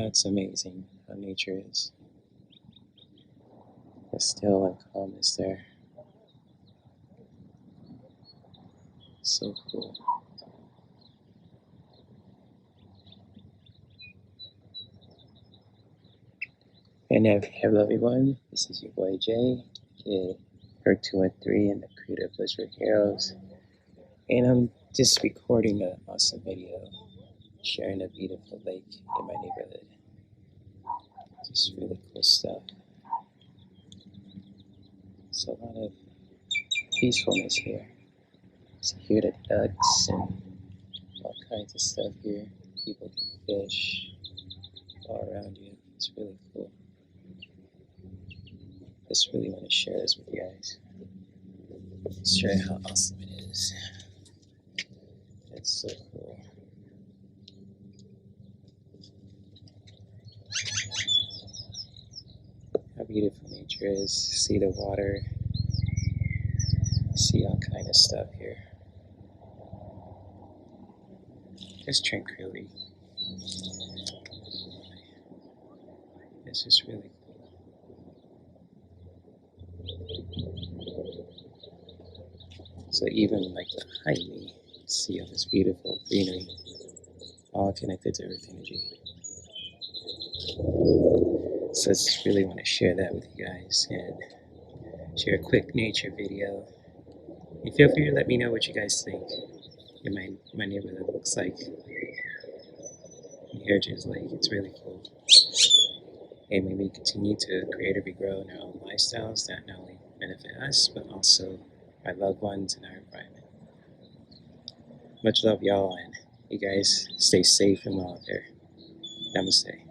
That's amazing how nature is. The still and calmness there. So cool. And hello everyone, this is your boy Jay, Perk 213 and the Creative Blizzard Heroes. And I'm just recording an awesome video, sharing a beautiful lake in my neighborhood. Just really cool stuff. So a lot of peacefulness here. So hear the ducks and all kinds of stuff here. People can fish all around you. It's really cool. Just really want to share this with you guys. Share how awesome it is. It's so cool. How beautiful nature is. See the water. See all kind of stuff here. Just tranquility. It's just really cool. So even like behind me, see all this beautiful greenery, all connected to Earth energy. So I just really want to share that with you guys and share a quick nature video. And feel free to let me know what you guys think in my neighborhood looks like. The Heritage Lake, it's really cool. And maybe continue to creatively grow in our own lifestyles that not only benefit us, but also our loved ones and our environment. Much love, y'all, and you guys stay safe and well out there. Namaste.